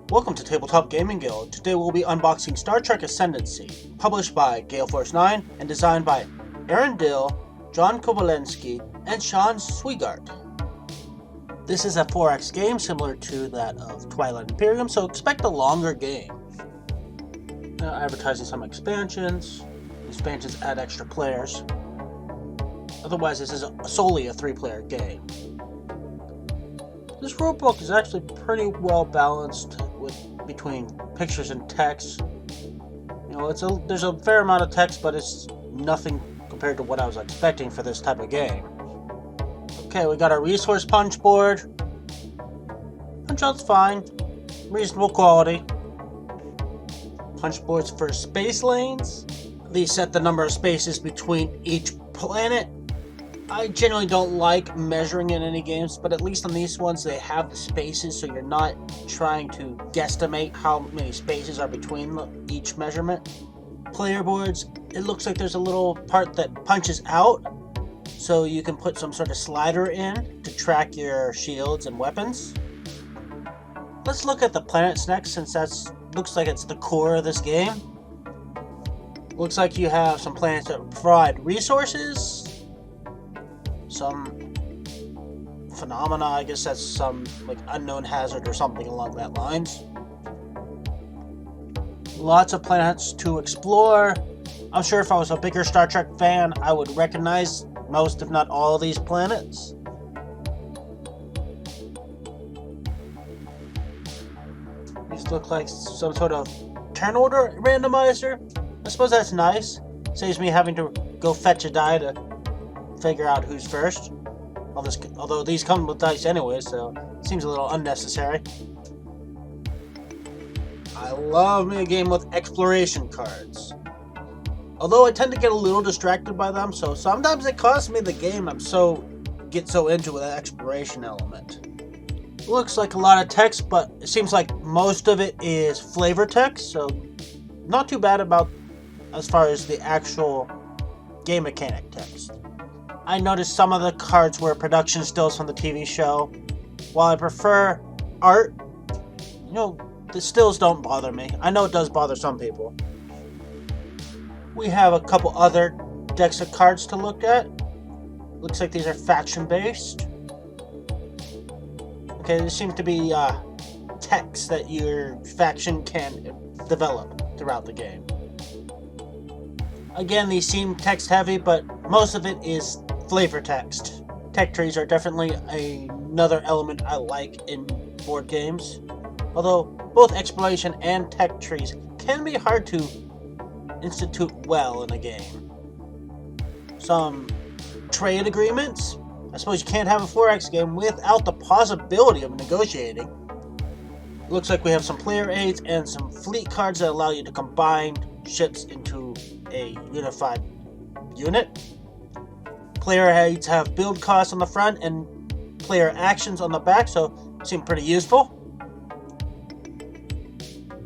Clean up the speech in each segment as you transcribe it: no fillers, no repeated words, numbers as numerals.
Welcome to Tabletop Gaming Guild. Today we'll be unboxing Star Trek Ascendancy, published by Gale Force 9 and designed by Aaron Dill, John Kobolensky, and Sean Swigart. This is a 4X game similar to that of Twilight Imperium, so expect a longer game. Now advertising some expansions. Expansions add extra players. Otherwise, this is solely a 3-player game. This rulebook is actually pretty well balanced between pictures and text. You know, there's a fair amount of text, but it's nothing compared to what I was expecting for this type of game. Okay, we got our resource punch board. Punch out's fine, reasonable quality. Punch boards for space lanes. These set the number of spaces between each planet. I generally don't like measuring in any games, but at least on these ones they have the spaces, so you're not trying to guesstimate how many spaces are between each measurement. Player boards, it looks like there's a little part that punches out, so you can put some sort of slider in to track your shields and weapons. Let's look at the planets next, since looks like it's the core of this game. Looks like you have some planets that provide resources, some phenomena, I guess that's some like unknown hazard or something along that lines. Lots of planets to explore. I'm sure if I was a bigger Star Trek fan, I would recognize most, if not all, of these planets. These look like some sort of turn order randomizer. I suppose that's nice. Saves me having to go fetch a die to figure out who's first. Although these come with dice anyway, so it seems a little unnecessary. I love me a game with exploration cards. Although I tend to get a little distracted by them, so sometimes it costs me the game. Get so into the exploration element. Looks like a lot of text, but it seems like most of it is flavor text, so not too bad about as far as the actual game mechanic text. I noticed some of the cards were production stills from the TV show. While I prefer art, you know, the stills don't bother me. I know it does bother some people. We have a couple other decks of cards to look at. Looks like these are faction based. Okay, there seems to be text that your faction can develop throughout the game. Again, these seem text heavy, but most of it is flavor text. Tech trees are definitely another element I like in board games. Although both exploration and tech trees can be hard to institute well in a game. Some trade agreements. I suppose you can't have a 4X game without the possibility of negotiating. Looks like we have some player aids and some fleet cards that allow you to combine ships into a unified unit. Player aids have build costs on the front and player actions on the back, so seem pretty useful.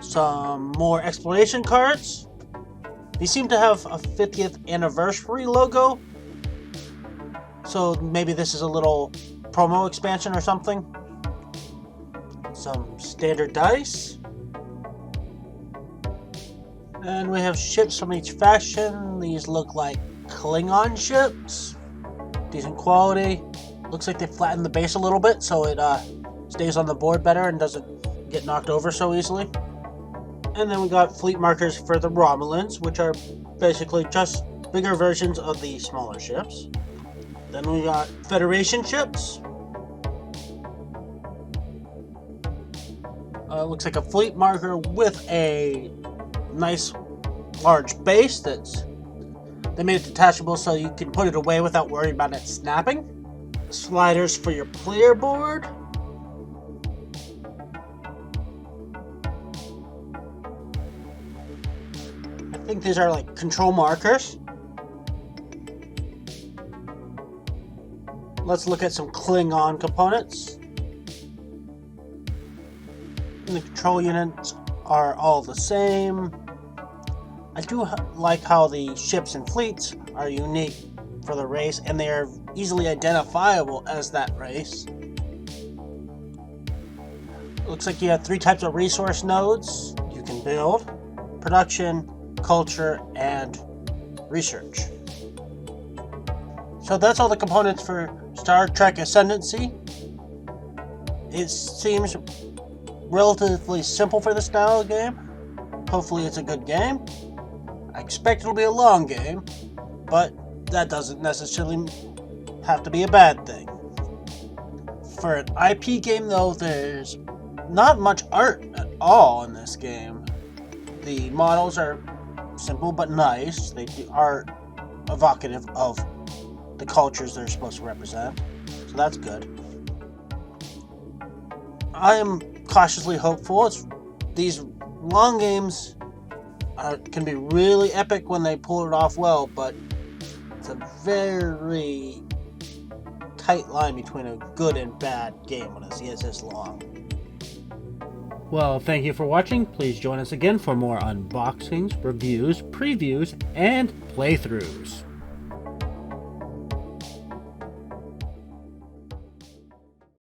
Some more exploration cards. These seem to have a 50th anniversary logo, so maybe this is a little promo expansion or something. Some standard dice. And we have ships from each faction. These look like Klingon ships. Decent quality. Looks like they flattened the base a little bit so it stays on the board better and doesn't get knocked over so easily. And then we got fleet markers for the Romulans, which are basically just bigger versions of the smaller ships. Then we got Federation ships. Looks like a fleet marker with a nice large base they made it detachable so you can put it away without worrying about it snapping. Sliders for your player board. I think these are like control markers. Let's look at some Klingon components. And the control units are all the same. I do like how the ships and fleets are unique for the race, and they are easily identifiable as that race. looks like you have 3 types of resource nodes you can build: production, culture, and research. So that's all the components for Star Trek Ascendancy. It seems relatively simple for this style of game. Hopefully it's a good game. I expect it'll be a long game, but that doesn't necessarily have to be a bad thing. For an IP game though, there's not much art at all in this game. The models are simple but nice. They are evocative of the cultures they're supposed to represent, so that's good. I am cautiously hopeful. These long games can be really epic when they pull it off well, but it's a very tight line between a good and bad game when it is this long. Well, thank you for watching. Please join us again for more unboxings, reviews, previews, and playthroughs.